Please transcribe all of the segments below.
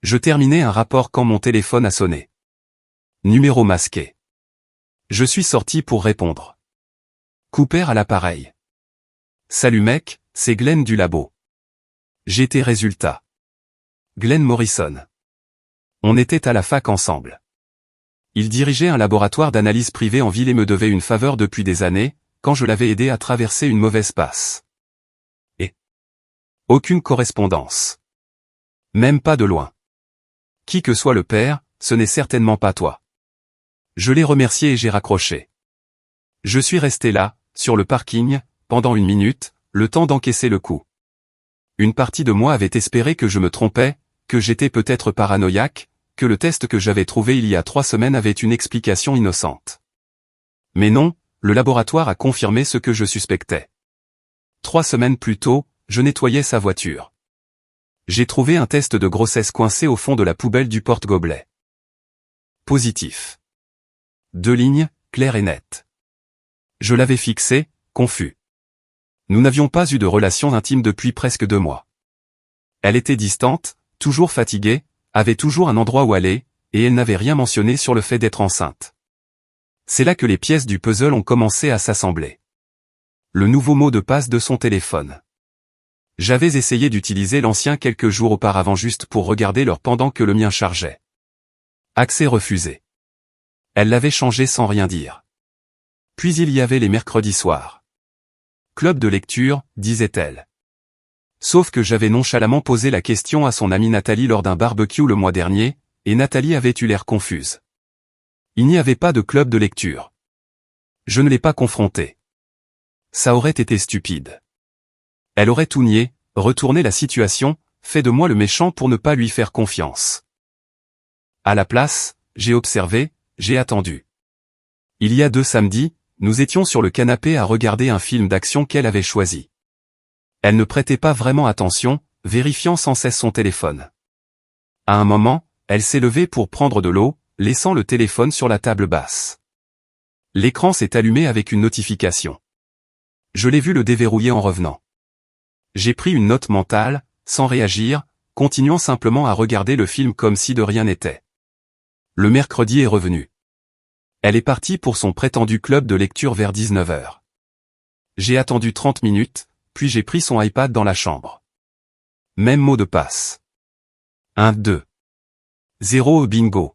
Je terminais un rapport quand mon téléphone a sonné. Numéro masqué. Je suis sorti pour répondre. Cooper à l'appareil. Salut mec, c'est Glenn du labo. J'ai tes résultats. Glenn Morrison. On était à la fac ensemble. Il dirigeait un laboratoire d'analyse privé en ville et me devait une faveur depuis des années, quand je l'avais aidé à traverser une mauvaise passe. Et aucune correspondance. Même pas de loin. Qui que soit le père, ce n'est certainement pas toi. Je l'ai remercié et j'ai raccroché. Je suis resté là, sur le parking, pendant 1 minute, le temps d'encaisser le coup. Une partie de moi avait espéré que je me trompais, que j'étais peut-être paranoïaque, que le test que j'avais trouvé il y a 3 semaines avait une explication innocente. Mais non, le laboratoire a confirmé ce que je suspectais. 3 semaines plus tôt, je nettoyais sa voiture. J'ai trouvé un test de grossesse coincé au fond de la poubelle du porte-gobelet. Positif. 2 lignes, claires et nettes. Je l'avais fixé, confus. Nous n'avions pas eu de relation intime depuis presque 2 mois. Elle était distante, toujours fatiguée, avait toujours un endroit où aller, et elle n'avait rien mentionné sur le fait d'être enceinte. C'est là que les pièces du puzzle ont commencé à s'assembler. Le nouveau mot de passe de son téléphone. J'avais essayé d'utiliser l'ancien quelques jours auparavant juste pour regarder l'heure pendant que le mien chargeait. Accès refusé. Elle l'avait changé sans rien dire. Puis il y avait les mercredis soirs. Club de lecture, disait-elle. Sauf que j'avais nonchalamment posé la question à son amie Nathalie lors d'un barbecue le mois dernier, et Nathalie avait eu l'air confuse. Il n'y avait pas de club de lecture. Je ne l'ai pas confrontée. Ça aurait été stupide. Elle aurait tout nié, retourné la situation, fait de moi le méchant pour ne pas lui faire confiance. À la place, j'ai observé, j'ai attendu. Il y a 2 samedis, nous étions sur le canapé à regarder un film d'action qu'elle avait choisi. Elle ne prêtait pas vraiment attention, vérifiant sans cesse son téléphone. À un moment, elle s'est levée pour prendre de l'eau, laissant le téléphone sur la table basse. L'écran s'est allumé avec une notification. Je l'ai vu le déverrouiller en revenant. J'ai pris une note mentale, sans réagir, continuant simplement à regarder le film comme si de rien n'était. Le mercredi est revenu. Elle est partie pour son prétendu club de lecture vers 19h. J'ai attendu 30 minutes, puis j'ai pris son iPad dans la chambre. Même mot de passe. 1, 2. 0 bingo.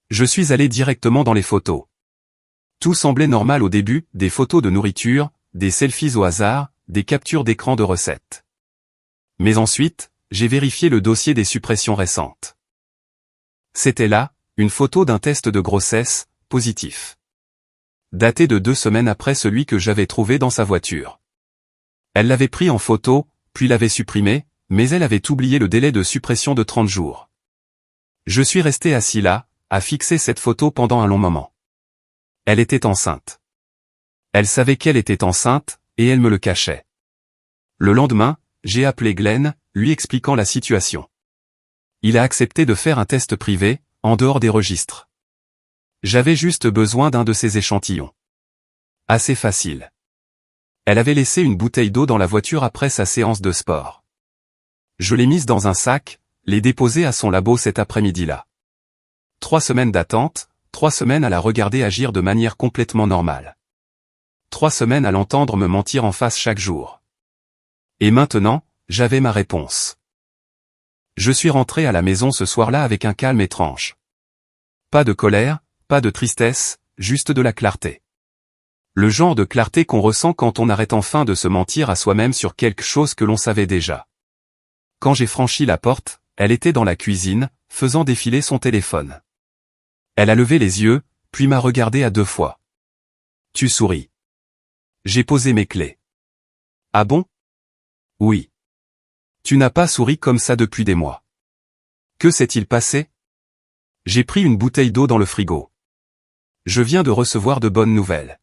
Je suis allé directement dans les photos. Tout semblait normal au début, des photos de nourriture, des selfies au hasard, des captures d'écran de recettes. Mais ensuite, j'ai vérifié le dossier des suppressions récentes. C'était là, une photo d'un test de grossesse, positif. Daté de 2 semaines après celui que j'avais trouvé dans sa voiture. Elle l'avait pris en photo, puis l'avait supprimé, mais elle avait oublié le délai de suppression de 30 jours. Je suis resté assis là, à fixer cette photo pendant un long moment. Elle était enceinte. Elle savait qu'elle était enceinte, et elle me le cachait. Le lendemain, j'ai appelé Glenn, lui expliquant la situation. Il a accepté de faire un test privé, en dehors des registres. J'avais juste besoin d'un de ces échantillons. Assez facile. Elle avait laissé une bouteille d'eau dans la voiture après sa séance de sport. Je l'ai mise dans un sac, l'ai déposée à son labo cet après-midi-là. 3 semaines d'attente, 3 semaines à la regarder agir de manière complètement normale. 3 semaines à l'entendre me mentir en face chaque jour. Et maintenant, j'avais ma réponse. Je suis rentré à la maison ce soir-là avec un calme étrange. Pas de colère, pas de tristesse, juste de la clarté. Le genre de clarté qu'on ressent quand on arrête enfin de se mentir à soi-même sur quelque chose que l'on savait déjà. Quand j'ai franchi la porte, elle était dans la cuisine, faisant défiler son téléphone. Elle a levé les yeux, puis m'a regardé à 2 fois. Tu souris. J'ai posé mes clés. Ah bon? Oui. Tu n'as pas souri comme ça depuis des mois. Que s'est-il passé? J'ai pris une bouteille d'eau dans le frigo. Je viens de recevoir de bonnes nouvelles.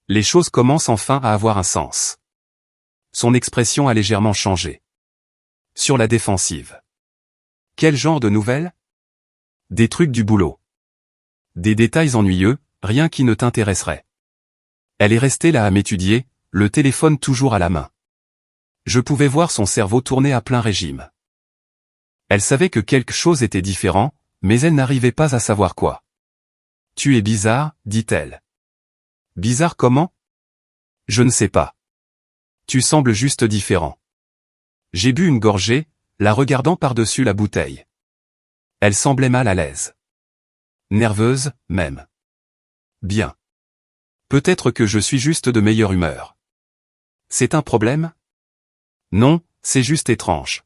Les choses commencent enfin à avoir un sens. Son expression a légèrement changé. Sur la défensive. Quel genre de nouvelles? Des trucs du boulot. Des détails ennuyeux, rien qui ne t'intéresserait. Elle est restée là à m'étudier, le téléphone toujours à la main. Je pouvais voir son cerveau tourner à plein régime. Elle savait que quelque chose était différent, mais elle n'arrivait pas à savoir quoi. « Tu es bizarre, dit-elle. »« Bizarre comment ? » ?»« Je ne sais pas. Tu sembles juste différent. » J'ai bu une gorgée, la regardant par-dessus la bouteille. Elle semblait mal à l'aise. Nerveuse, même. Bien. Peut-être que je suis juste de meilleure humeur. C'est un problème ? Non, c'est juste étrange.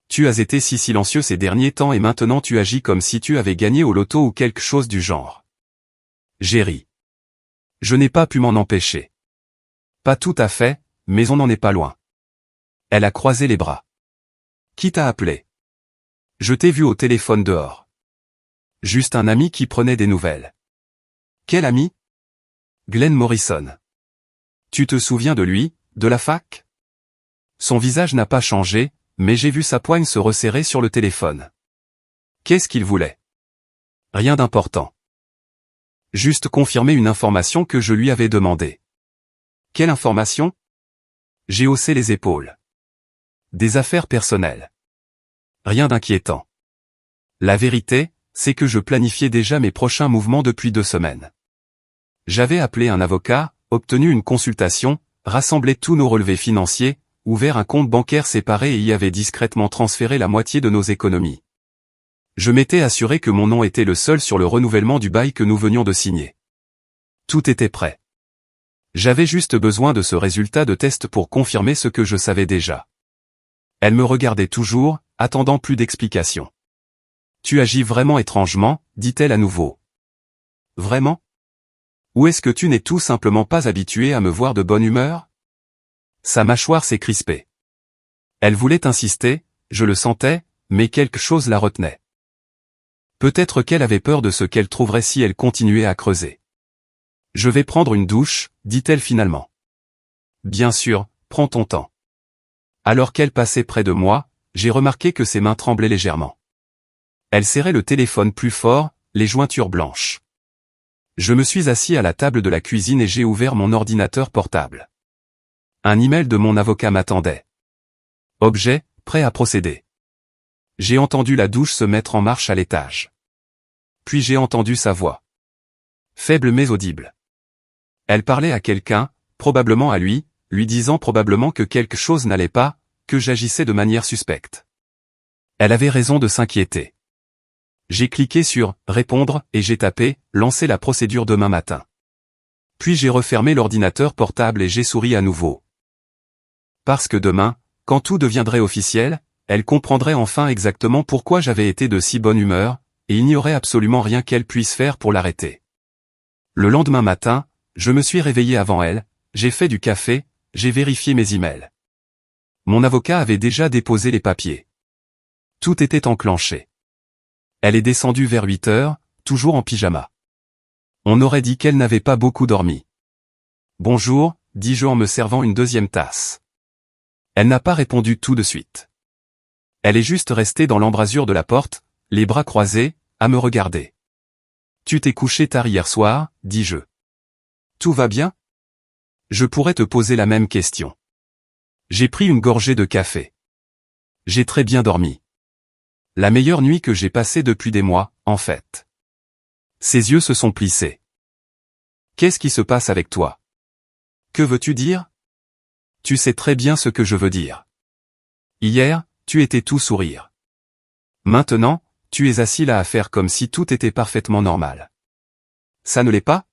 Tu as été si silencieux ces derniers temps et maintenant tu agis comme si tu avais gagné au loto ou quelque chose du genre. J'ai ri. Je n'ai pas pu m'en empêcher. Pas tout à fait, mais on n'en est pas loin. Elle a croisé les bras. Qui t'a appelé ? Je t'ai vu au téléphone dehors. Juste un ami qui prenait des nouvelles. Quel ami ? Glenn Morrison. Tu te souviens de lui, de la fac ? Son visage n'a pas changé, mais j'ai vu sa poigne se resserrer sur le téléphone. Qu'est-ce qu'il voulait ? Rien d'important. Juste confirmer une information que je lui avais demandée. Quelle information ? J'ai haussé les épaules. Des affaires personnelles. Rien d'inquiétant. La vérité, c'est que je planifiais déjà mes prochains mouvements depuis 2 semaines. J'avais appelé un avocat, obtenu une consultation, rassemblé tous nos relevés financiers, ouvert un compte bancaire séparé et y avait discrètement transféré la moitié de nos économies. Je m'étais assuré que mon nom était le seul sur le renouvellement du bail que nous venions de signer. Tout était prêt. J'avais juste besoin de ce résultat de test pour confirmer ce que je savais déjà. Elle me regardait toujours, attendant plus d'explications. « Tu agis vraiment étrangement, dit-elle à nouveau. »« Vraiment ? Ou est-ce que tu n'es tout simplement pas habitué à me voir de bonne humeur ?» Sa mâchoire s'est crispée. Elle voulait insister, je le sentais, mais quelque chose la retenait. Peut-être qu'elle avait peur de ce qu'elle trouverait si elle continuait à creuser. « Je vais prendre une douche, dit-elle finalement. « Bien sûr, prends ton temps. » Alors qu'elle passait près de moi, j'ai remarqué que ses mains tremblaient légèrement. Elle serrait le téléphone plus fort, les jointures blanches. Je me suis assis à la table de la cuisine et j'ai ouvert mon ordinateur portable. Un email de mon avocat m'attendait. Objet, prêt à procéder. J'ai entendu la douche se mettre en marche à l'étage. Puis j'ai entendu sa voix. Faible mais audible. Elle parlait à quelqu'un, probablement à lui disant probablement que quelque chose n'allait pas, que j'agissais de manière suspecte. Elle avait raison de s'inquiéter. J'ai cliqué sur « Répondre » et j'ai tapé « Lancer la procédure demain matin ». Puis j'ai refermé l'ordinateur portable et j'ai souri à nouveau. Parce que demain, quand tout deviendrait officiel, elle comprendrait enfin exactement pourquoi j'avais été de si bonne humeur, et il n'y aurait absolument rien qu'elle puisse faire pour l'arrêter. Le lendemain matin, je me suis réveillé avant elle, j'ai fait du café, j'ai vérifié mes emails. Mon avocat avait déjà déposé les papiers. Tout était enclenché. Elle est descendue vers 8 heures, toujours en pyjama. On aurait dit qu'elle n'avait pas beaucoup dormi. « Bonjour », dis-je en me servant une deuxième tasse. Elle n'a pas répondu tout de suite. Elle est juste restée dans l'embrasure de la porte, les bras croisés, à me regarder. « Tu t'es couché tard hier soir », dis-je. « Tout va bien ? Je pourrais te poser la même question. » J'ai pris une gorgée de café. J'ai très bien dormi. La meilleure nuit que j'ai passée depuis des mois, en fait. Ses yeux se sont plissés. Qu'est-ce qui se passe avec toi ? Que veux-tu dire ? Tu sais très bien ce que je veux dire. Hier, tu étais tout sourire. Maintenant, tu es assis là à faire comme si tout était parfaitement normal. Ça ne l'est pas ?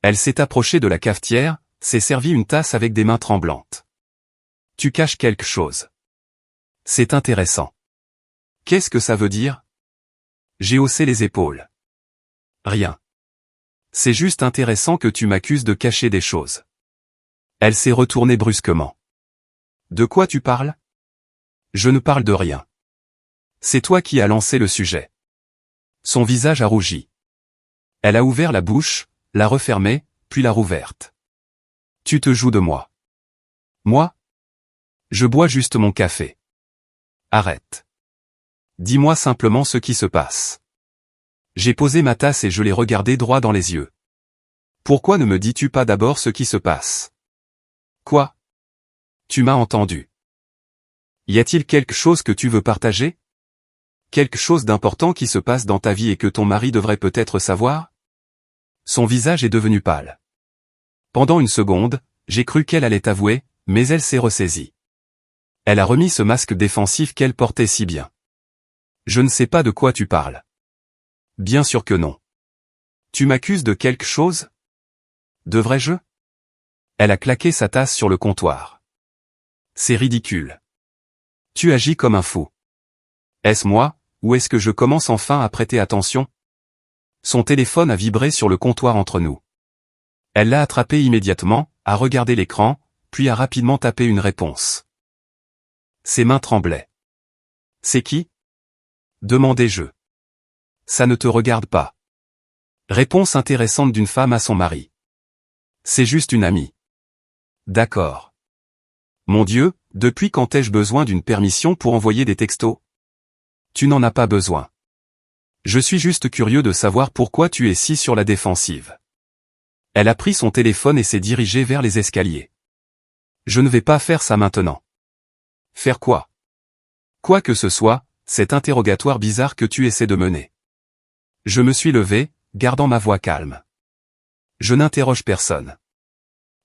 Elle s'est approchée de la cafetière, s'est servi une tasse avec des mains tremblantes. Tu caches quelque chose. C'est intéressant. Qu'est-ce que ça veut dire ? J'ai haussé les épaules. Rien. C'est juste intéressant que tu m'accuses de cacher des choses. Elle s'est retournée brusquement. De quoi tu parles ? Je ne parle de rien. C'est toi qui as lancé le sujet. Son visage a rougi. Elle a ouvert la bouche, l'a refermée, puis l'a rouverte. Tu te joues de moi. Moi ? Je bois juste mon café. Arrête. Dis-moi simplement ce qui se passe. J'ai posé ma tasse et je l'ai regardé droit dans les yeux. Pourquoi ne me dis-tu pas d'abord ce qui se passe ? Quoi ? Tu m'as entendu. Y a-t-il quelque chose que tu veux partager ? Quelque chose d'important qui se passe dans ta vie et que ton mari devrait peut-être savoir? Son visage est devenu pâle. Pendant une seconde, j'ai cru qu'elle allait avouer, mais elle s'est ressaisie. Elle a remis ce masque défensif qu'elle portait si bien. Je ne sais pas de quoi tu parles. Bien sûr que non. Tu m'accuses de quelque chose? Devrais-je? Elle a claqué sa tasse sur le comptoir. C'est ridicule. Tu agis comme un fou. Est-ce moi, ou est-ce que je commence enfin à prêter attention? Son téléphone a vibré sur le comptoir entre nous. Elle l'a attrapé immédiatement, a regardé l'écran, puis a rapidement tapé une réponse. Ses mains tremblaient. C'est qui? Demandai-je. Ça ne te regarde pas. Réponse intéressante d'une femme à son mari. C'est juste une amie. D'accord. Mon Dieu, depuis quand ai-je besoin d'une permission pour envoyer des textos? Tu n'en as pas besoin. Je suis juste curieux de savoir pourquoi tu es si sur la défensive. Elle a pris son téléphone et s'est dirigée vers les escaliers. Je ne vais pas faire ça maintenant. Faire quoi? Quoi que ce soit, cet interrogatoire bizarre que tu essaies de mener. Je me suis levé, gardant ma voix calme. Je n'interroge personne.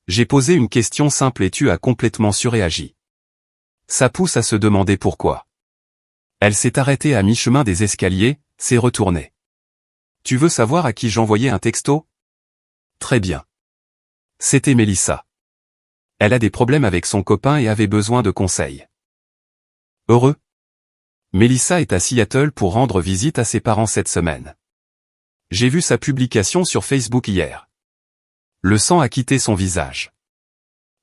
J'ai posé une question simple et tu as complètement surréagi. Ça pousse à se demander pourquoi. Elle s'est arrêtée à mi-chemin des escaliers, s'est retournée. Tu veux savoir à qui j'envoyais un texto? Très bien. C'était Mélissa. Elle a des problèmes avec son copain et avait besoin de conseils. Heureux. Mélissa est à Seattle pour rendre visite à ses parents cette semaine. J'ai vu sa publication sur Facebook hier. Le sang a quitté son visage.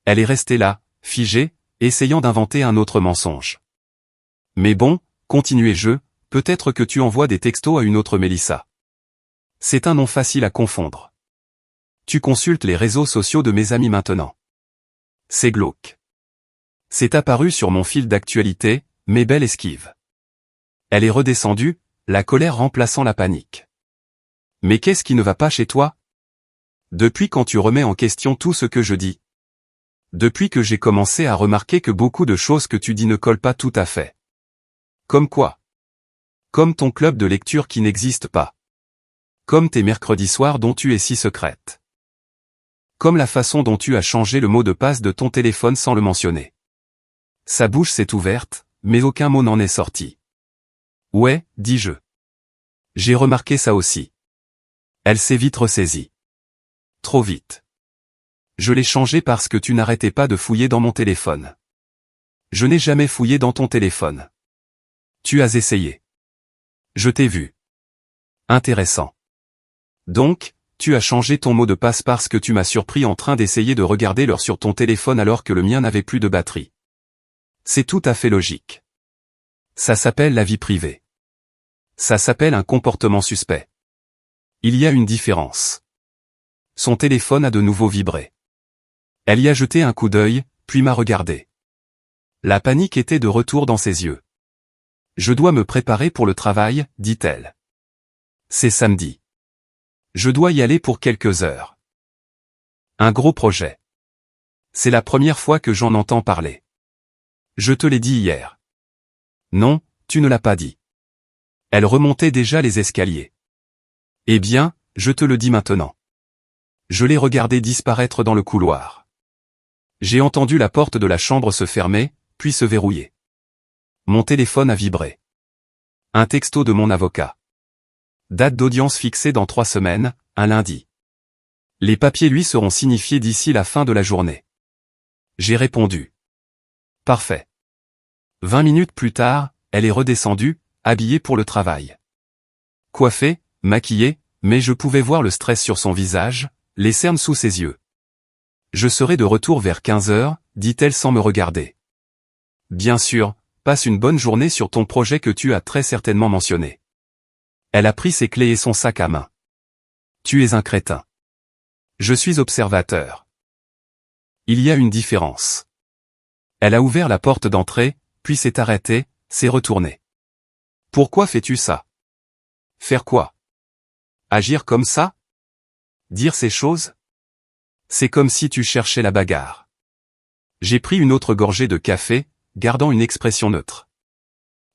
Elle est restée là, figée, essayant d'inventer un autre mensonge. Mais bon, continuai-je, peut-être que tu envoies des textos à une autre Mélissa. C'est un nom facile à confondre. Tu consultes les réseaux sociaux de mes amis maintenant. C'est glauque. C'est apparu sur mon fil d'actualité, mais belle esquive. Elle est redescendue, la colère remplaçant la panique. Mais qu'est-ce qui ne va pas chez toi? Depuis quand tu remets en question tout ce que je dis? Depuis que j'ai commencé à remarquer que beaucoup de choses que tu dis ne collent pas tout à fait. Comme quoi? Comme ton club de lecture qui n'existe pas. Comme tes mercredis soirs dont tu es si secrète. Comme la façon dont tu as changé le mot de passe de ton téléphone sans le mentionner. Sa bouche s'est ouverte, mais aucun mot n'en est sorti. Ouais, dis-je. J'ai remarqué ça aussi. Elle s'est vite ressaisie. Trop vite. Je l'ai changé parce que tu n'arrêtais pas de fouiller dans mon téléphone. Je n'ai jamais fouillé dans ton téléphone. Tu as essayé. Je t'ai vu. Intéressant. Donc, tu as changé ton mot de passe parce que tu m'as surpris en train d'essayer de regarder l'heure sur ton téléphone alors que le mien n'avait plus de batterie. C'est tout à fait logique. Ça s'appelle la vie privée. Ça s'appelle un comportement suspect. Il y a une différence. Son téléphone a de nouveau vibré. Elle y a jeté un coup d'œil, puis m'a regardé. La panique était de retour dans ses yeux. Je dois me préparer pour le travail, dit-elle. C'est samedi. Je dois y aller pour quelques heures. Un gros projet. C'est la première fois que j'en entends parler. Je te l'ai dit hier. Non, tu ne l'as pas dit. Elle remontait déjà les escaliers. Eh bien, je te le dis maintenant. Je l'ai regardé disparaître dans le couloir. J'ai entendu la porte de la chambre se fermer, puis se verrouiller. Mon téléphone a vibré. Un texto de mon avocat. Date d'audience fixée dans 3 semaines, un lundi. Les papiers lui seront signifiés d'ici la fin de la journée. J'ai répondu. Parfait. 20 minutes plus tard, elle est redescendue, habillée pour le travail. Coiffée, maquillée, mais je pouvais voir le stress sur son visage, les cernes sous ses yeux. Je serai de retour vers 15 heures, dit-elle sans me regarder. Bien sûr, passe une bonne journée sur ton projet que tu as très certainement mentionné. Elle a pris ses clés et son sac à main. Tu es un crétin. Je suis observateur. Il y a une différence. Elle a ouvert la porte d'entrée, puis s'est arrêtée, s'est retournée. Pourquoi fais-tu ça? Faire quoi? Agir comme ça? Dire ces choses? C'est comme si tu cherchais la bagarre. J'ai pris une autre gorgée de café, gardant une expression neutre.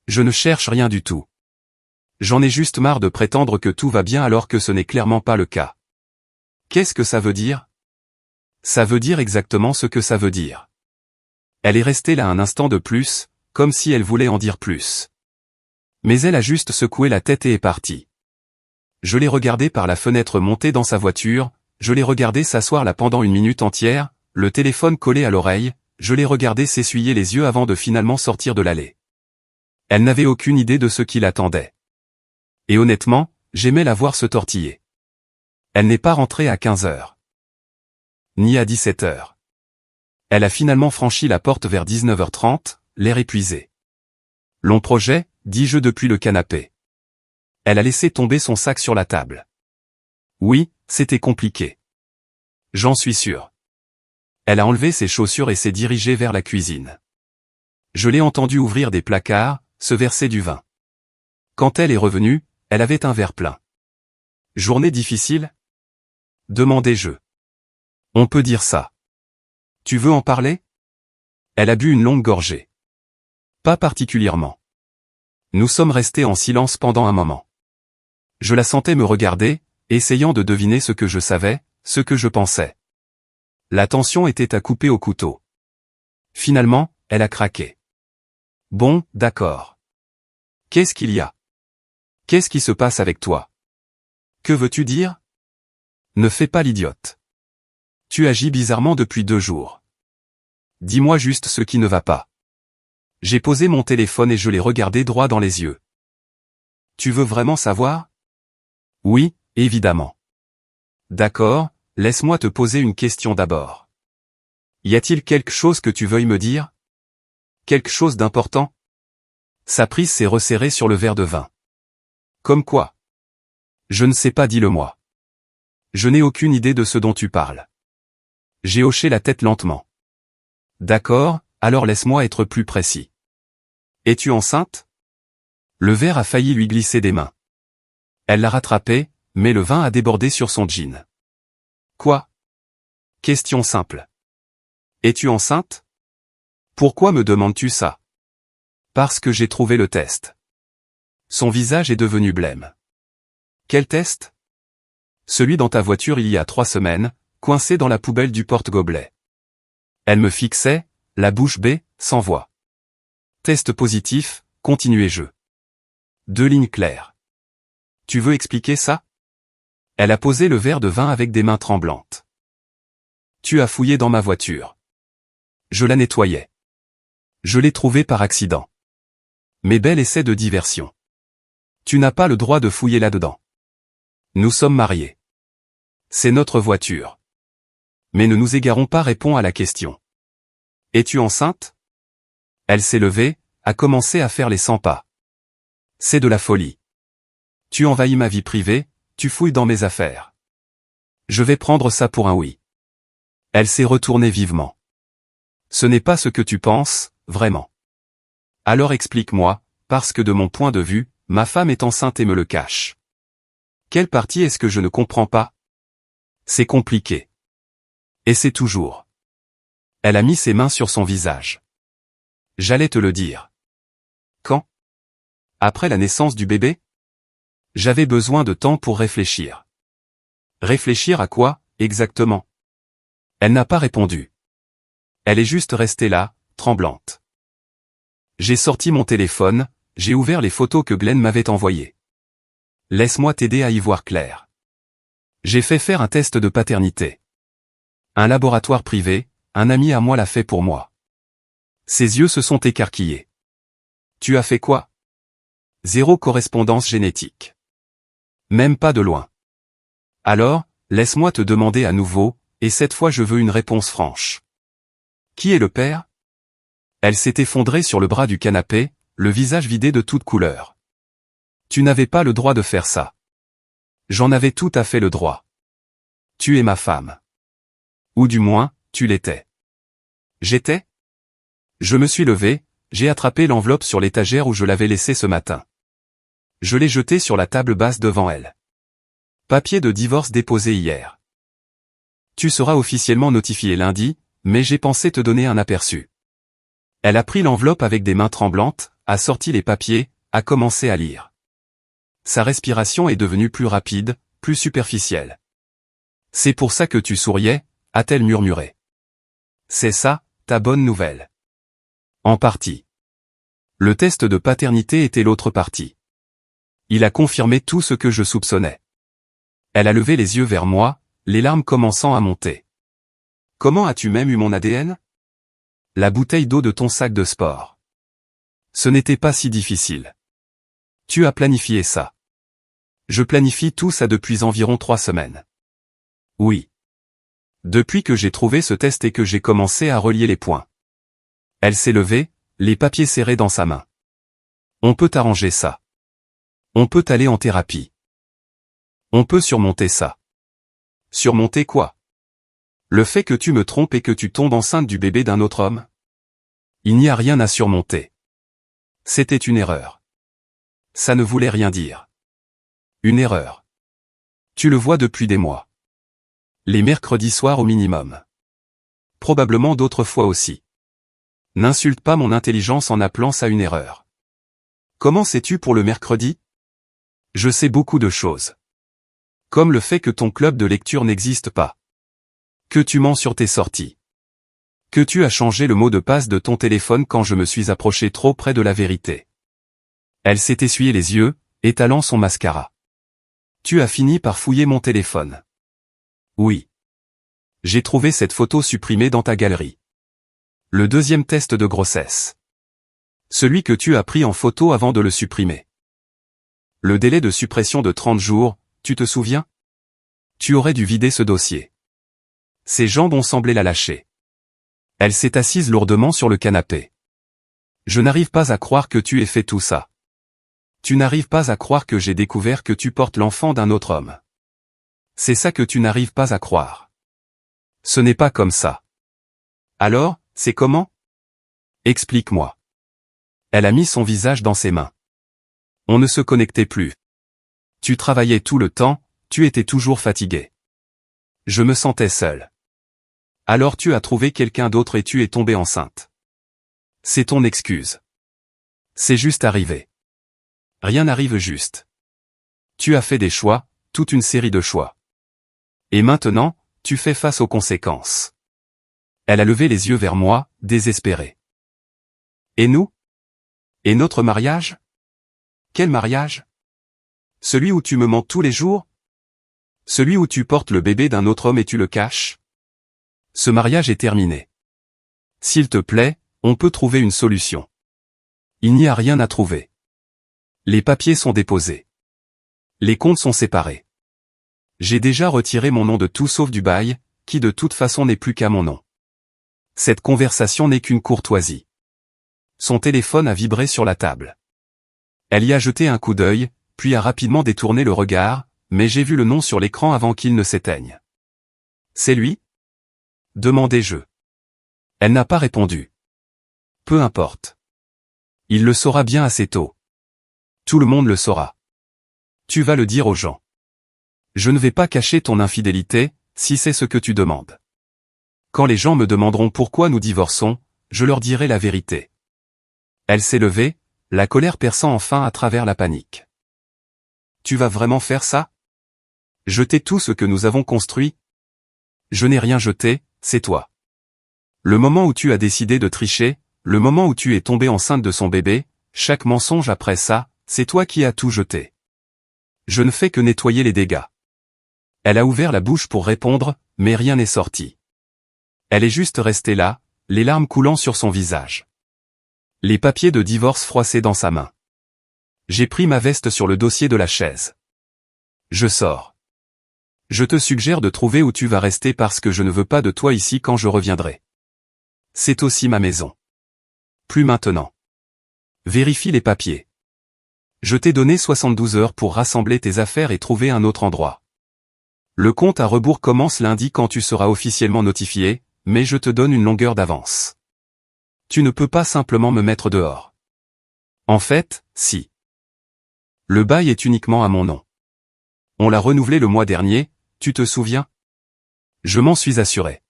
Je ne cherche rien du tout. J'en ai juste marre de prétendre que tout va bien alors que ce n'est clairement pas le cas. Qu'est-ce que ça veut dire? Ça veut dire exactement ce que ça veut dire. Elle est restée là un instant de plus, comme si elle voulait en dire plus. Mais elle a juste secoué la tête et est partie. Je l'ai regardée par la fenêtre monter dans sa voiture, je l'ai regardée s'asseoir là pendant une minute entière, le téléphone collé à l'oreille, je l'ai regardée s'essuyer les yeux avant de finalement sortir de l'allée. Elle n'avait aucune idée de ce qui l'attendait. Et honnêtement, j'aimais la voir se tortiller. Elle n'est pas rentrée à 15 heures. Ni à 17 heures. Elle a finalement franchi la porte vers 19h30, l'air épuisé. Long projet, dis-je depuis le canapé. Elle a laissé tomber son sac sur la table. Oui, c'était compliqué. J'en suis sûr. Elle a enlevé ses chaussures et s'est dirigée vers la cuisine. Je l'ai entendue ouvrir des placards, se verser du vin. Quand elle est revenue, elle avait un verre plein. Journée difficile? Demandai-je. On peut dire ça. Tu veux en parler? Elle a bu une longue gorgée. Pas particulièrement. Nous sommes restés en silence pendant un moment. Je la sentais me regarder, essayant de deviner ce que je savais, ce que je pensais. La tension était à couper au couteau. Finalement, elle a craqué. Bon, d'accord. Qu'est-ce qu'il y a? Qu'est-ce qui se passe avec toi? Que veux-tu dire? Ne fais pas l'idiote. Tu agis bizarrement depuis 2 jours. Dis-moi juste ce qui ne va pas. J'ai posé mon téléphone et je l'ai regardé droit dans les yeux. Tu veux vraiment savoir? Oui, évidemment. D'accord, laisse-moi te poser une question d'abord. Y a-t-il quelque chose que tu veuilles me dire? Quelque chose d'important? Sa prise s'est resserrée sur le verre de vin. Comme quoi? Je ne sais pas, dis-le-moi. Je n'ai aucune idée de ce dont tu parles. J'ai hoché la tête lentement. D'accord, alors laisse-moi être plus précis. Es-tu enceinte? Le verre a failli lui glisser des mains. Elle l'a rattrapé, mais le vin a débordé sur son jean. Quoi? Question simple. Es-tu enceinte? Pourquoi me demandes-tu ça? Parce que j'ai trouvé le test. Son visage est devenu blême. Quel test? Celui dans ta voiture il y a 3 semaines, coincé dans la poubelle du porte-gobelet. Elle me fixait, la bouche bée, sans voix. Test positif, continuai-je. 2 lignes claires. Tu veux expliquer ça? Elle a posé le verre de vin avec des mains tremblantes. Tu as fouillé dans ma voiture. Je la nettoyais. Je l'ai trouvée par accident. Mais bel essai de diversion. Tu n'as pas le droit de fouiller là-dedans. Nous sommes mariés. C'est notre voiture. Mais ne nous égarons pas, réponds à la question. Es-tu enceinte? Elle s'est levée, a commencé à faire les 100 pas. C'est de la folie. Tu envahis ma vie privée, tu fouilles dans mes affaires. Je vais prendre ça pour un oui. Elle s'est retournée vivement. Ce n'est pas ce que tu penses, vraiment. Alors explique-moi, parce que de mon point de vue, ma femme est enceinte et me le cache. Quelle partie est-ce que je ne comprends pas? C'est compliqué. Et c'est toujours. Elle a mis ses mains sur son visage. J'allais te le dire. Quand? Après la naissance du bébé? J'avais besoin de temps pour réfléchir. Réfléchir à quoi, exactement? Elle n'a pas répondu. Elle est juste restée là, tremblante. J'ai sorti mon téléphone, j'ai ouvert les photos que Glenn m'avait envoyées. Laisse-moi t'aider à y voir clair. J'ai fait faire un test de paternité. Un laboratoire privé, un ami à moi l'a fait pour moi. Ses yeux se sont écarquillés. Tu as fait quoi? 0 correspondance génétique. Même pas de loin. Alors, laisse-moi te demander à nouveau, et cette fois je veux une réponse franche. Qui est le père? Elle s'est effondrée sur le bras du canapé, le visage vidé de toute couleur. Tu n'avais pas le droit de faire ça. J'en avais tout à fait le droit. Tu es ma femme. Ou du moins, tu l'étais. J'étais? Je me suis levé, j'ai attrapé l'enveloppe sur l'étagère où je l'avais laissée ce matin. Je l'ai jetée sur la table basse devant elle. Papier de divorce déposé hier. Tu seras officiellement notifié lundi, mais j'ai pensé te donner un aperçu. Elle a pris l'enveloppe avec des mains tremblantes, a sorti les papiers, a commencé à lire. Sa respiration est devenue plus rapide, plus superficielle. C'est pour ça que tu souriais, a-t-elle murmuré. C'est ça, ta bonne nouvelle. En partie. Le test de paternité était l'autre partie. Il a confirmé tout ce que je soupçonnais. Elle a levé les yeux vers moi, les larmes commençant à monter. Comment as-tu même eu mon ADN? La bouteille d'eau de ton sac de sport. Ce n'était pas si difficile. Tu as planifié ça. Je planifie tout ça depuis environ 3 semaines. Oui. Depuis que j'ai trouvé ce test et que j'ai commencé à relier les points. Elle s'est levée, les papiers serrés dans sa main. On peut arranger ça. On peut aller en thérapie. On peut surmonter ça. Surmonter quoi? Le fait que tu me trompes et que tu tombes enceinte du bébé d'un autre homme? Il n'y a rien à surmonter. C'était une erreur. Ça ne voulait rien dire. Une erreur. Tu le vois depuis des mois. Les mercredis soirs au minimum. Probablement d'autres fois aussi. N'insulte pas mon intelligence en appelant ça une erreur. Comment sais-tu pour le mercredi? Je sais beaucoup de choses. Comme le fait que ton club de lecture n'existe pas. Que tu mens sur tes sorties. Que tu as changé le mot de passe de ton téléphone quand je me suis approché trop près de la vérité. Elle s'est essuyé les yeux, étalant son mascara. Tu as fini par fouiller mon téléphone. Oui. J'ai trouvé cette photo supprimée dans ta galerie. Le deuxième test de grossesse. Celui que tu as pris en photo avant de le supprimer. Le délai de suppression de 30 jours, tu te souviens? Tu aurais dû vider ce dossier. Ses jambes ont semblé la lâcher. Elle s'est assise lourdement sur le canapé. Je n'arrive pas à croire que tu aies fait tout ça. Tu n'arrives pas à croire que j'ai découvert que tu portes l'enfant d'un autre homme. C'est ça que tu n'arrives pas à croire. Ce n'est pas comme ça. Alors, c'est comment? Explique-moi. Elle a mis son visage dans ses mains. On ne se connectait plus. Tu travaillais tout le temps, tu étais toujours fatigué. Je me sentais seul. Alors tu as trouvé quelqu'un d'autre et tu es tombée enceinte. C'est ton excuse. C'est juste arrivé. Rien n'arrive juste. Tu as fait des choix, toute une série de choix. Et maintenant, tu fais face aux conséquences. Elle a levé les yeux vers moi, désespérée. Et nous? Et notre mariage? Quel mariage? Celui où tu me mens tous les jours? Celui où tu portes le bébé d'un autre homme et tu le caches? Ce mariage est terminé. S'il te plaît, on peut trouver une solution. Il n'y a rien à trouver. Les papiers sont déposés. Les comptes sont séparés. J'ai déjà retiré mon nom de tout sauf du bail, qui de toute façon n'est plus qu'à mon nom. Cette conversation n'est qu'une courtoisie. Son téléphone a vibré sur la table. Elle y a jeté un coup d'œil, puis a rapidement détourné le regard, mais j'ai vu le nom sur l'écran avant qu'il ne s'éteigne. C'est lui? Demandai-je. Elle n'a pas répondu. Peu importe. Il le saura bien assez tôt. Tout le monde le saura. Tu vas le dire aux gens. Je ne vais pas cacher ton infidélité, si c'est ce que tu demandes. Quand les gens me demanderont pourquoi nous divorçons, je leur dirai la vérité. Elle s'est levée, la colère perçant enfin à travers la panique. Tu vas vraiment faire ça? Jeter tout ce que nous avons construit? Je n'ai rien jeté, c'est toi. Le moment où tu as décidé de tricher, le moment où tu es tombée enceinte de son bébé, chaque mensonge après ça, c'est toi qui as tout jeté. Je ne fais que nettoyer les dégâts. Elle a ouvert la bouche pour répondre, mais rien n'est sorti. Elle est juste restée là, les larmes coulant sur son visage. Les papiers de divorce froissés dans sa main. J'ai pris ma veste sur le dossier de la chaise. Je sors. Je te suggère de trouver où tu vas rester parce que je ne veux pas de toi ici quand je reviendrai. C'est aussi ma maison. Plus maintenant. Vérifie les papiers. Je t'ai donné 72 heures pour rassembler tes affaires et trouver un autre endroit. Le compte à rebours commence lundi quand tu seras officiellement notifié, mais je te donne une longueur d'avance. Tu ne peux pas simplement me mettre dehors. En fait, si. Le bail est uniquement à mon nom. On l'a renouvelé le mois dernier, tu te souviens? Je m'en suis assuré.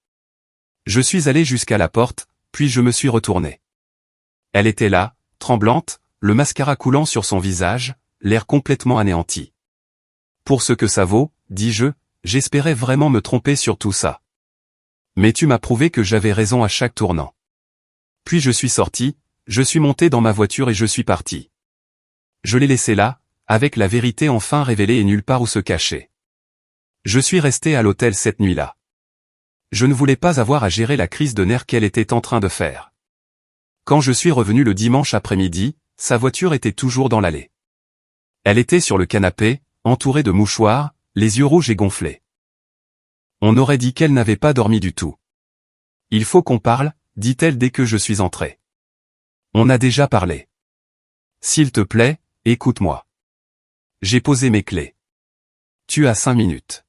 Je suis allé jusqu'à la porte, puis je me suis retourné. Elle était là, tremblante, le mascara coulant sur son visage, l'air complètement anéanti. Pour ce que ça vaut, dis-je, j'espérais vraiment me tromper sur tout ça. Mais tu m'as prouvé que j'avais raison à chaque tournant. Puis je suis sorti, je suis monté dans ma voiture et je suis parti. Je l'ai laissé là, avec la vérité enfin révélée et nulle part où se cacher. Je suis resté à l'hôtel cette nuit-là. Je ne voulais pas avoir à gérer la crise de nerfs qu'elle était en train de faire. Quand je suis revenu le dimanche après-midi, sa voiture était toujours dans l'allée. Elle était sur le canapé, entourée de mouchoirs, les yeux rouges et gonflés. On aurait dit qu'elle n'avait pas dormi du tout. « Il faut qu'on parle », dit-elle dès que je suis entré. « On a déjà parlé. S'il te plaît, écoute-moi. J'ai posé mes clés. Tu as 5 minutes. »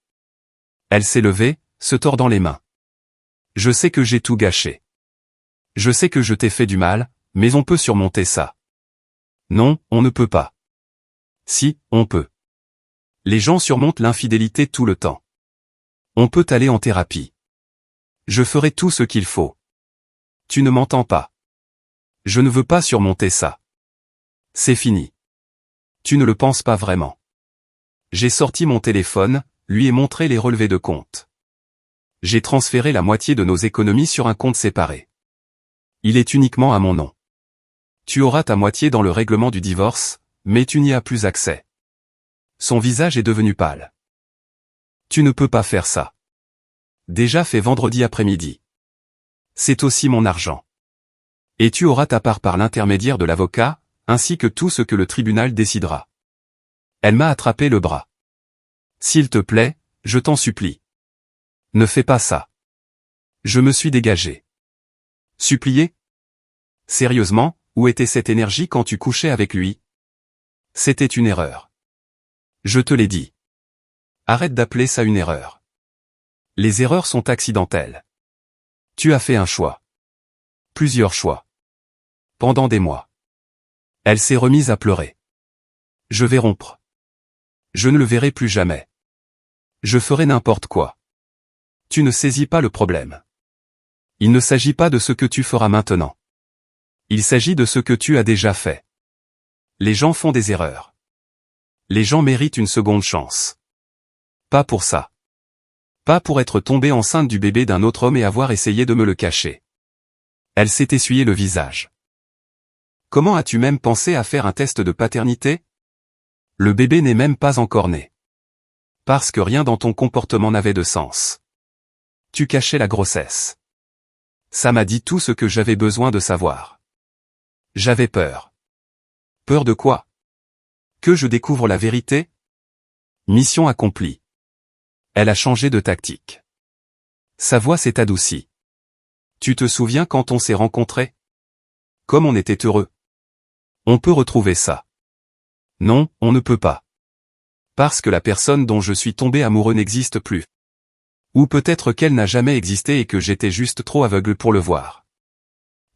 Elle s'est levée, se tordant les mains. « Je sais que j'ai tout gâché. Je sais que je t'ai fait du mal, mais on peut surmonter ça. » Non, on ne peut pas. Si, on peut. Les gens surmontent l'infidélité tout le temps. On peut aller en thérapie. Je ferai tout ce qu'il faut. Tu ne m'entends pas. Je ne veux pas surmonter ça. C'est fini. Tu ne le penses pas vraiment. J'ai sorti mon téléphone, lui ai montré les relevés de compte. J'ai transféré la moitié de nos économies sur un compte séparé. Il est uniquement à mon nom. Tu auras ta moitié dans le règlement du divorce, mais tu n'y as plus accès. Son visage est devenu pâle. Tu ne peux pas faire ça. Déjà fait vendredi après-midi. C'est aussi mon argent. Et tu auras ta part par l'intermédiaire de l'avocat, ainsi que tout ce que le tribunal décidera. Elle m'a attrapé le bras. S'il te plaît, je t'en supplie. Ne fais pas ça. Je me suis dégagé. Supplier? Sérieusement, où était cette énergie quand tu couchais avec lui? C'était une erreur. Je te l'ai dit. Arrête d'appeler ça une erreur. Les erreurs sont accidentelles. Tu as fait un choix. Plusieurs choix. Pendant des mois. Elle s'est remise à pleurer. Je vais rompre. Je ne le verrai plus jamais. Je ferai n'importe quoi. Tu ne saisis pas le problème. Il ne s'agit pas de ce que tu feras maintenant. Il s'agit de ce que tu as déjà fait. Les gens font des erreurs. Les gens méritent une seconde chance. Pas pour ça. Pas pour être tombée enceinte du bébé d'un autre homme et avoir essayé de me le cacher. Elle s'est essuyé le visage. Comment as-tu même pensé à faire un test de paternité? Le bébé n'est même pas encore né. Parce que rien dans ton comportement n'avait de sens. Tu cachais la grossesse. Ça m'a dit tout ce que j'avais besoin de savoir. J'avais peur. Peur de quoi? Que je découvre la vérité? Mission accomplie. Elle a changé de tactique. Sa voix s'est adoucie. Tu te souviens quand on s'est rencontrés? Comme on était heureux. On peut retrouver ça. Non, on ne peut pas. Parce que la personne dont je suis tombé amoureux n'existe plus. Ou peut-être qu'elle n'a jamais existé et que j'étais juste trop aveugle pour le voir.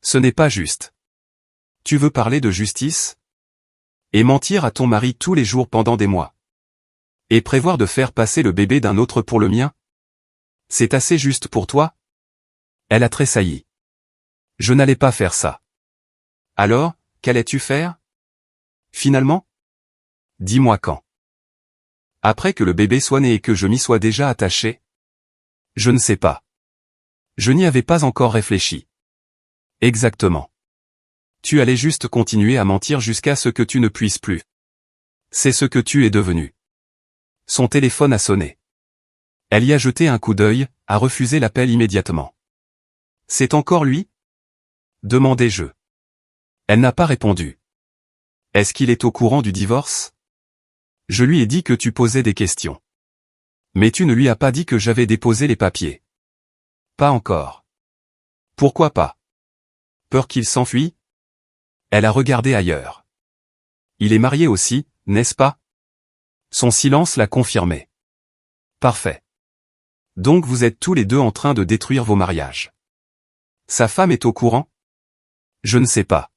Ce n'est pas juste. Tu veux parler de justice? Et mentir à ton mari tous les jours pendant des mois? Et prévoir de faire passer le bébé d'un autre pour le mien? C'est assez juste pour toi? Elle a tressailli. Je n'allais pas faire ça. Alors, qu'allais-tu faire? Finalement? Dis-moi quand. Après que le bébé soit né et que je m'y sois déjà attaché? Je ne sais pas. Je n'y avais pas encore réfléchi. Exactement. Tu allais juste continuer à mentir jusqu'à ce que tu ne puisses plus. C'est ce que tu es devenu. Son téléphone a sonné. Elle y a jeté un coup d'œil, a refusé l'appel immédiatement. C'est encore lui? Demandai-je. Elle n'a pas répondu. Est-ce qu'il est au courant du divorce? Je lui ai dit que tu posais des questions. Mais tu ne lui as pas dit que j'avais déposé les papiers. Pas encore. Pourquoi pas? Peur qu'il s'enfuit? Elle a regardé ailleurs. Il est marié aussi, n'est-ce pas? Son silence l'a confirmé. Parfait. Donc vous êtes tous les deux en train de détruire vos mariages. Sa femme est au courant? Je ne sais pas.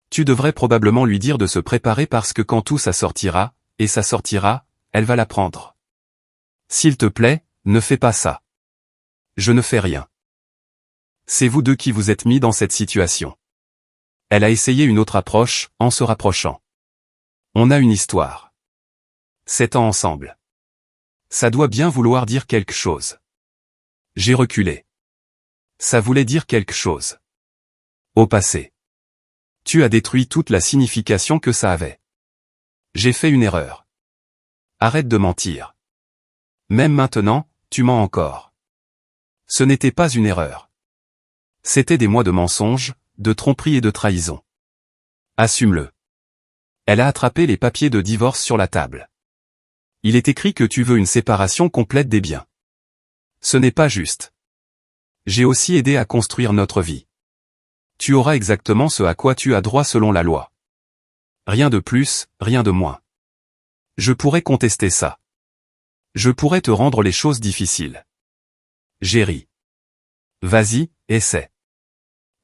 Tu devrais probablement lui dire de se préparer parce que quand tout ça sortira, et ça sortira, elle va l'apprendre. S'il te plaît, ne fais pas ça. Je ne fais rien. C'est vous deux qui vous êtes mis dans cette situation. Elle a essayé une autre approche, en se rapprochant. On a une histoire. 7 ans ensemble. Ça doit bien vouloir dire quelque chose. J'ai reculé. Ça voulait dire quelque chose. Au passé. Tu as détruit toute la signification que ça avait. J'ai fait une erreur. Arrête de mentir. Même maintenant, tu mens encore. Ce n'était pas une erreur. C'était des mois de mensonges, de tromperies et de trahison. Assume-le. Elle a attrapé les papiers de divorce sur la table. Il est écrit que tu veux une séparation complète des biens. Ce n'est pas juste. J'ai aussi aidé à construire notre vie. Tu auras exactement ce à quoi tu as droit selon la loi. Rien de plus, rien de moins. Je pourrais contester ça. Je pourrais te rendre les choses difficiles. J'ai ri. Vas-y, essaie.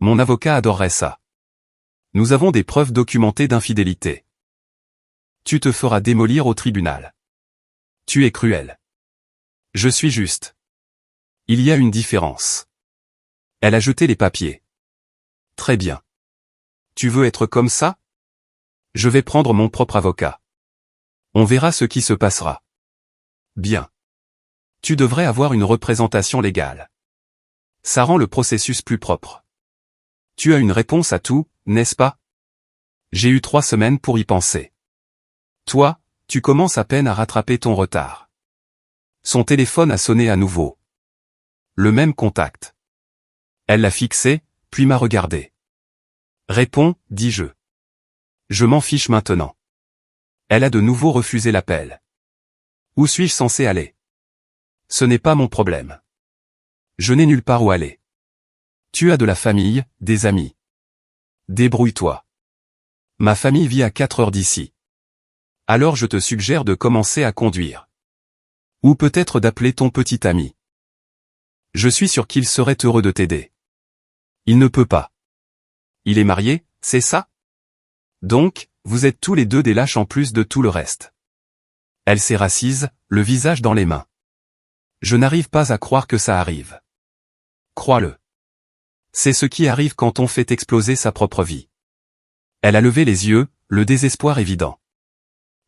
Mon avocat adorerait ça. Nous avons des preuves documentées d'infidélité. Tu te feras démolir au tribunal. Tu es cruel. Je suis juste. Il y a une différence. Elle a jeté les papiers. Très bien. Tu veux être comme ça? Je vais prendre mon propre avocat. On verra ce qui se passera. Bien. Tu devrais avoir une représentation légale. Ça rend le processus plus propre. Tu as une réponse à tout, n'est-ce pas? J'ai eu 3 semaines pour y penser. Toi, tu commences à peine à rattraper ton retard. Son téléphone a sonné à nouveau. Le même contact. Elle l'a fixé, puis m'a regardé. Réponds, dis-je. Je m'en fiche maintenant. Elle a de nouveau refusé l'appel. Où suis-je censé aller? Ce n'est pas mon problème. Je n'ai nulle part où aller. Tu as de la famille, des amis. Débrouille-toi. Ma famille vit à 4 heures d'ici. Alors je te suggère de commencer à conduire. Ou peut-être d'appeler ton petit ami. Je suis sûr qu'il serait heureux de t'aider. Il ne peut pas. Il est marié, c'est ça? Donc, vous êtes tous les deux des lâches en plus de tout le reste. Elle s'est rassise, le visage dans les mains. Je n'arrive pas à croire que ça arrive. Crois-le. C'est ce qui arrive quand on fait exploser sa propre vie. Elle a levé les yeux, le désespoir évident.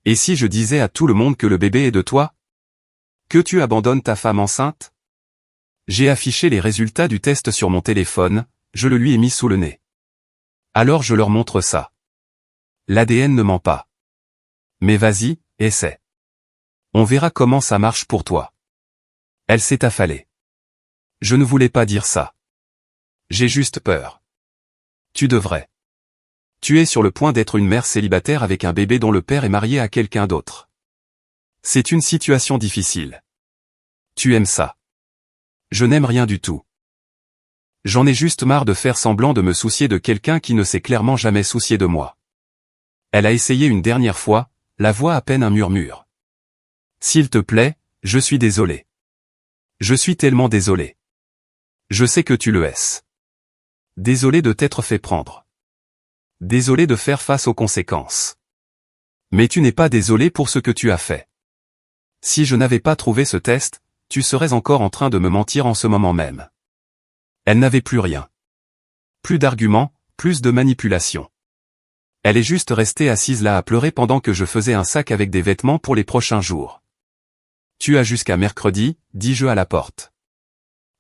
Et si je disais à tout le monde que le bébé est de toi? Que tu abandonnes ta femme enceinte? J'ai affiché les résultats du test sur mon téléphone, je le lui ai mis sous le nez. Alors je leur montre ça. L'ADN ne ment pas. Mais vas-y, essaie. On verra comment ça marche pour toi. Elle s'est affalée. Je ne voulais pas dire ça. J'ai juste peur. Tu devrais. Tu es sur le point d'être une mère célibataire avec un bébé dont le père est marié à quelqu'un d'autre. C'est une situation difficile. Tu aimes ça. Je n'aime rien du tout. J'en ai juste marre de faire semblant de me soucier de quelqu'un qui ne s'est clairement jamais soucié de moi. Elle a essayé une dernière fois, la voix à peine un murmure. S'il te plaît, je suis désolé. Je suis tellement désolé. Je sais que tu le es. Désolé de t'être fait prendre. Désolé de faire face aux conséquences. Mais tu n'es pas désolé pour ce que tu as fait. Si je n'avais pas trouvé ce test, tu serais encore en train de me mentir en ce moment même. Elle n'avait plus rien. Plus d'arguments, plus de manipulation. Elle est juste restée assise là à pleurer pendant que je faisais un sac avec des vêtements pour les prochains jours. Tu as jusqu'à mercredi, dis-je à la porte.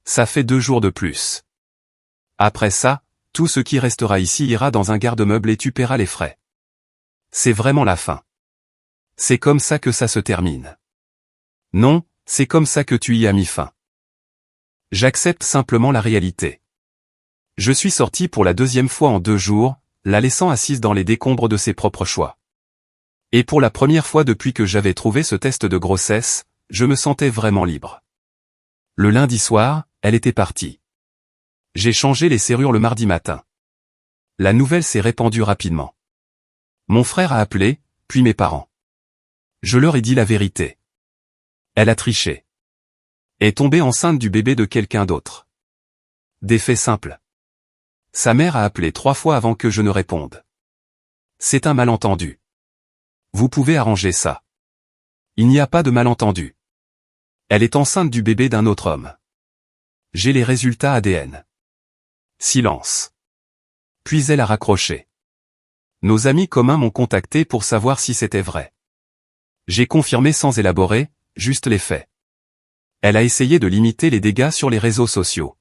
Ça fait 2 jours de plus. Après ça, tout ce qui restera ici ira dans un garde-meuble et tu paieras les frais. C'est vraiment la fin. C'est comme ça que ça se termine. Non, c'est comme ça que tu y as mis fin. J'accepte simplement la réalité. Je suis sorti pour la 2e fois en 2 jours, la laissant assise dans les décombres de ses propres choix. Et pour la première fois depuis que j'avais trouvé ce test de grossesse, je me sentais vraiment libre. Le lundi soir, elle était partie. J'ai changé les serrures le mardi matin. La nouvelle s'est répandue rapidement. Mon frère a appelé, puis mes parents. Je leur ai dit la vérité. Elle a triché. Est tombée enceinte du bébé de quelqu'un d'autre. Des faits simples. Sa mère a appelé 3 fois avant que je ne réponde. C'est un malentendu. Vous pouvez arranger ça. Il n'y a pas de malentendu. Elle est enceinte du bébé d'un autre homme. J'ai les résultats ADN. Silence. Puis elle a raccroché. Nos amis communs m'ont contacté pour savoir si c'était vrai. J'ai confirmé sans élaborer, juste les faits. Elle a essayé de limiter les dégâts sur les réseaux sociaux.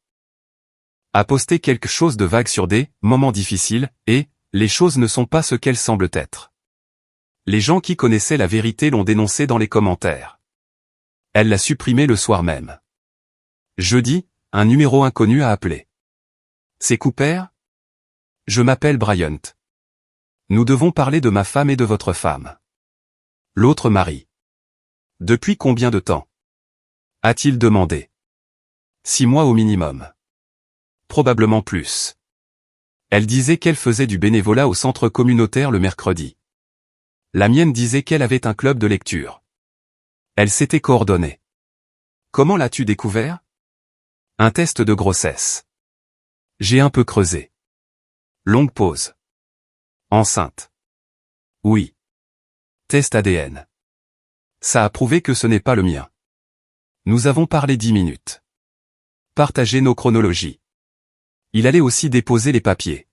A posté quelque chose de vague sur des moments difficiles, et les choses ne sont pas ce qu'elles semblent être. Les gens qui connaissaient la vérité l'ont dénoncé dans les commentaires. Elle l'a supprimé le soir même. Jeudi, un numéro inconnu a appelé. C'est Cooper? Je m'appelle Bryant. Nous devons parler de ma femme et de votre femme. L'autre mari. Depuis combien de temps? A-t-il demandé. 6 mois au minimum. Probablement plus. Elle disait qu'elle faisait du bénévolat au centre communautaire le mercredi. La mienne disait qu'elle avait un club de lecture. Elle s'était coordonnée. Comment l'as-tu découvert? Un test de grossesse. J'ai un peu creusé. Longue pause. Enceinte. Oui. Test ADN. Ça a prouvé que ce n'est pas le mien. Nous avons parlé 10 minutes. Partagé nos chronologies. Il allait aussi déposer les papiers.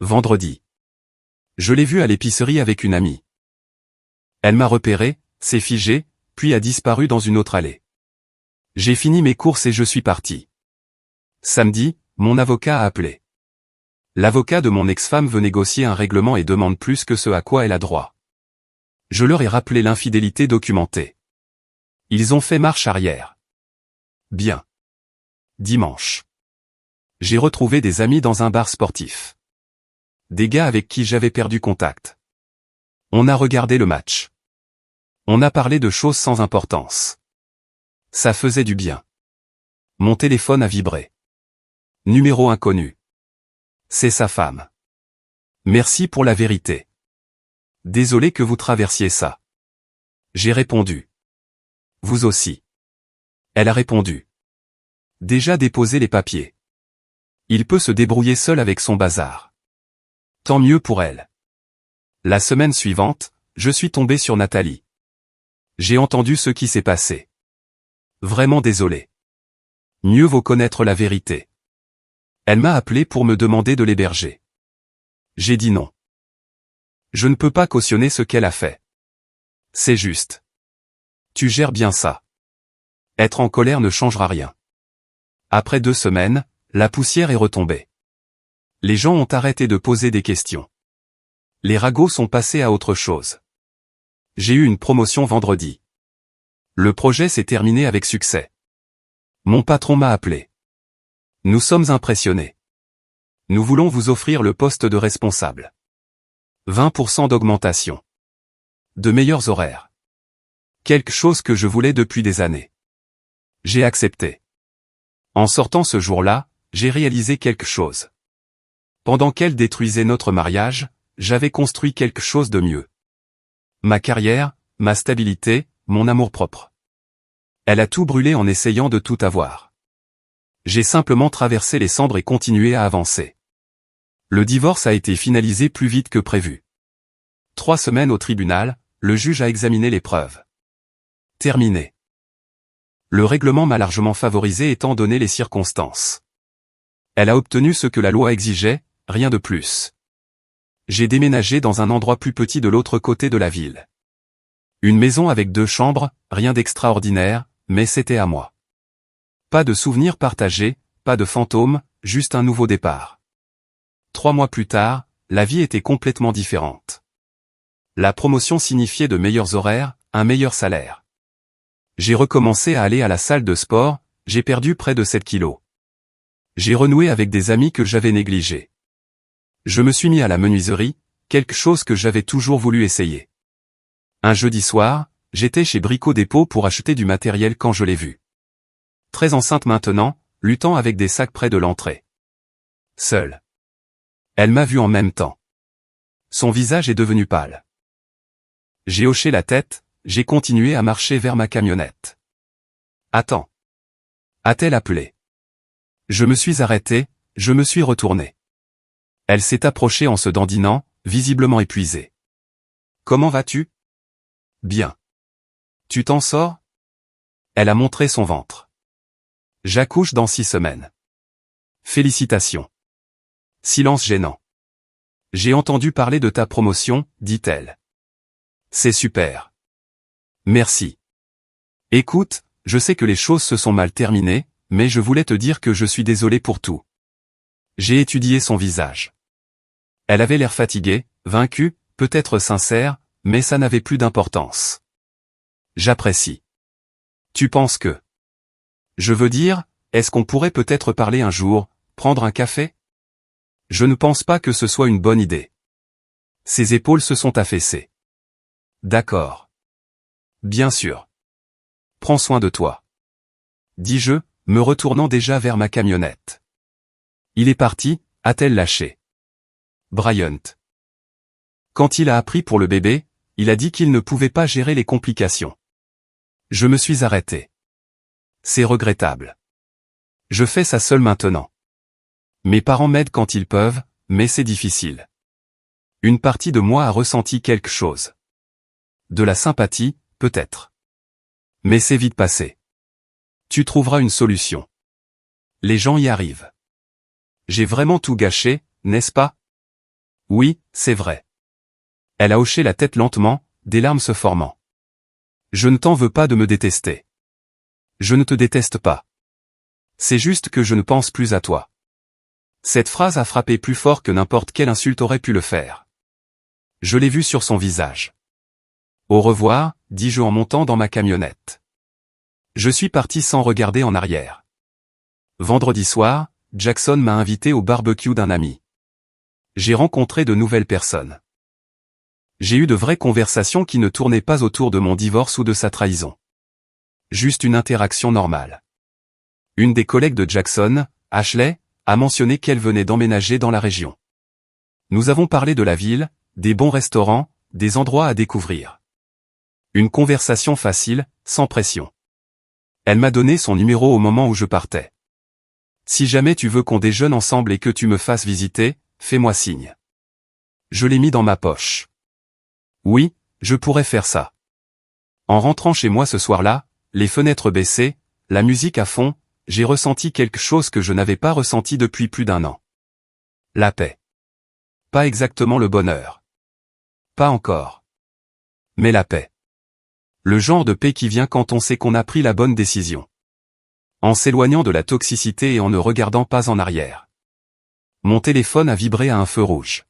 Vendredi. Je l'ai vu à l'épicerie avec une amie. Elle m'a repéré, s'est figée, puis a disparu dans une autre allée. J'ai fini mes courses et je suis parti. Samedi, mon avocat a appelé. L'avocat de mon ex-femme veut négocier un règlement et demande plus que ce à quoi elle a droit. Je leur ai rappelé l'infidélité documentée. Ils ont fait marche arrière. Bien. Dimanche. J'ai retrouvé des amis dans un bar sportif. Des gars avec qui j'avais perdu contact. On a regardé le match. On a parlé de choses sans importance. Ça faisait du bien. Mon téléphone a vibré. Numéro inconnu. C'est sa femme. Merci pour la vérité. Désolé que vous traversiez ça. J'ai répondu. Vous aussi. Elle a répondu. Déjà déposé les papiers. Il peut se débrouiller seul avec son bazar. Tant mieux pour elle. La semaine suivante, je suis tombé sur Nathalie. J'ai entendu ce qui s'est passé. Vraiment désolé. Mieux vaut connaître la vérité. Elle m'a appelé pour me demander de l'héberger. J'ai dit non. Je ne peux pas cautionner ce qu'elle a fait. C'est juste. Tu gères bien ça. Être en colère ne changera rien. Après 2 semaines, la poussière est retombée. Les gens ont arrêté de poser des questions. Les ragots sont passés à autre chose. J'ai eu une promotion vendredi. Le projet s'est terminé avec succès. Mon patron m'a appelé. Nous sommes impressionnés. Nous voulons vous offrir le poste de responsable. 20% d'augmentation. De meilleurs horaires. Quelque chose que je voulais depuis des années. J'ai accepté. En sortant ce jour-là, j'ai réalisé quelque chose. Pendant qu'elle détruisait notre mariage, j'avais construit quelque chose de mieux. Ma carrière, ma stabilité, mon amour-propre. Elle a tout brûlé en essayant de tout avoir. J'ai simplement traversé les cendres et continué à avancer. Le divorce a été finalisé plus vite que prévu. 3 semaines au tribunal, le juge a examiné les preuves. Terminé. Le règlement m'a largement favorisé étant donné les circonstances. Elle a obtenu ce que la loi exigeait, rien de plus. J'ai déménagé dans un endroit plus petit de l'autre côté de la ville. Une maison avec 2 chambres, rien d'extraordinaire, mais c'était à moi. Pas de souvenirs partagés, pas de fantômes, juste un nouveau départ. 3 mois plus tard, la vie était complètement différente. La promotion signifiait de meilleurs horaires, un meilleur salaire. J'ai recommencé à aller à la salle de sport, j'ai perdu près de 7 kilos. J'ai renoué avec des amis que j'avais négligés. Je me suis mis à la menuiserie, quelque chose que j'avais toujours voulu essayer. Un jeudi soir, j'étais chez Brico Dépôt pour acheter du matériel quand je l'ai vue. Très enceinte maintenant, luttant avec des sacs près de l'entrée. Seule. Elle m'a vu en même temps. Son visage est devenu pâle. J'ai hoché la tête, j'ai continué à marcher vers ma camionnette. Attends. A-t-elle appelé? Je me suis arrêté, je me suis retourné. Elle s'est approchée en se dandinant, visiblement épuisée. Comment vas-tu? Bien. Tu t'en sors? Elle a montré son ventre. J'accouche dans 6 semaines. Félicitations. Silence gênant. J'ai entendu parler de ta promotion, dit-elle. C'est super. Merci. Écoute, je sais que les choses se sont mal terminées, mais je voulais te dire que je suis désolé pour tout. J'ai étudié son visage. Elle avait l'air fatiguée, vaincue, peut-être sincère, mais ça n'avait plus d'importance. J'apprécie. Tu penses que... Je veux dire, est-ce qu'on pourrait peut-être parler un jour, prendre un café? Je ne pense pas que ce soit une bonne idée. Ses épaules se sont affaissées. D'accord. Bien sûr. Prends soin de toi. Dis-je, me retournant déjà vers ma camionnette. Il est parti, a-t-elle lâché. Bryant. Quand il a appris pour le bébé, il a dit qu'il ne pouvait pas gérer les complications. Je me suis arrêté. C'est regrettable. Je fais ça seul maintenant. Mes parents m'aident quand ils peuvent, mais c'est difficile. Une partie de moi a ressenti quelque chose. De la sympathie, peut-être. Mais c'est vite passé. Tu trouveras une solution. Les gens y arrivent. J'ai vraiment tout gâché, n'est-ce pas? Oui, c'est vrai. Elle a hoché la tête lentement, des larmes se formant. Je ne t'en veux pas de me détester. Je ne te déteste pas. C'est juste que je ne pense plus à toi. Cette phrase a frappé plus fort que n'importe quelle insulte aurait pu le faire. Je l'ai vu sur son visage. Au revoir, dis-je en montant dans ma camionnette. Je suis parti sans regarder en arrière. Vendredi soir, Jackson m'a invité au barbecue d'un ami. J'ai rencontré de nouvelles personnes. J'ai eu de vraies conversations qui ne tournaient pas autour de mon divorce ou de sa trahison. Juste une interaction normale. Une des collègues de Jackson, Ashley, a mentionné qu'elle venait d'emménager dans la région. Nous avons parlé de la ville, des bons restaurants, des endroits à découvrir. Une conversation facile, sans pression. Elle m'a donné son numéro au moment où je partais. Si jamais tu veux qu'on déjeune ensemble et que tu me fasses visiter, fais-moi signe. Je l'ai mis dans ma poche. Oui, je pourrais faire ça. En rentrant chez moi ce soir-là, les fenêtres baissées, la musique à fond, j'ai ressenti quelque chose que je n'avais pas ressenti depuis plus d'un an. La paix. Pas exactement le bonheur. Pas encore. Mais la paix. Le genre de paix qui vient quand on sait qu'on a pris la bonne décision. En s'éloignant de la toxicité et en ne regardant pas en arrière. Mon téléphone a vibré à un feu rouge.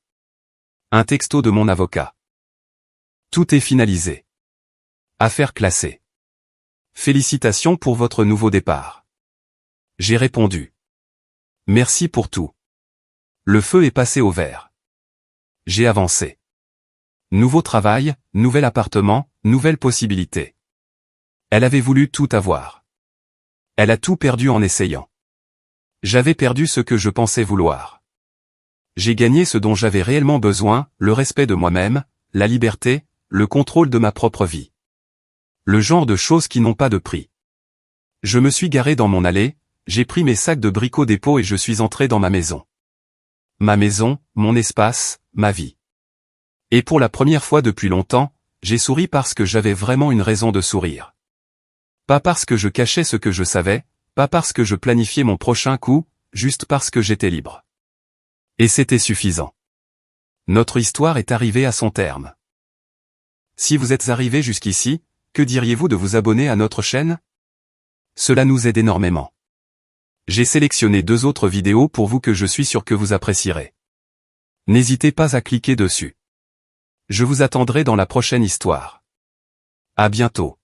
Un texto de mon avocat. Tout est finalisé. Affaire classée. Félicitations pour votre nouveau départ. J'ai répondu. Merci pour tout. Le feu est passé au vert. J'ai avancé. Nouveau travail, nouvel appartement, nouvelles possibilités. Elle avait voulu tout avoir. Elle a tout perdu en essayant. J'avais perdu ce que je pensais vouloir. J'ai gagné ce dont j'avais réellement besoin, le respect de moi-même, la liberté, le contrôle de ma propre vie. Le genre de choses qui n'ont pas de prix. Je me suis garé dans mon allée, j'ai pris mes sacs de bricots dépôt et je suis entré dans ma maison. Ma maison, mon espace, ma vie. Et pour la première fois depuis longtemps, j'ai souri parce que j'avais vraiment une raison de sourire. Pas parce que je cachais ce que je savais, pas parce que je planifiais mon prochain coup, juste parce que j'étais libre. Et c'était suffisant. Notre histoire est arrivée à son terme. Si vous êtes arrivé jusqu'ici, que diriez-vous de vous abonner à notre chaîne? Cela nous aide énormément. J'ai sélectionné 2 autres vidéos pour vous que je suis sûr que vous apprécierez. N'hésitez pas à cliquer dessus. Je vous attendrai dans la prochaine histoire. À bientôt.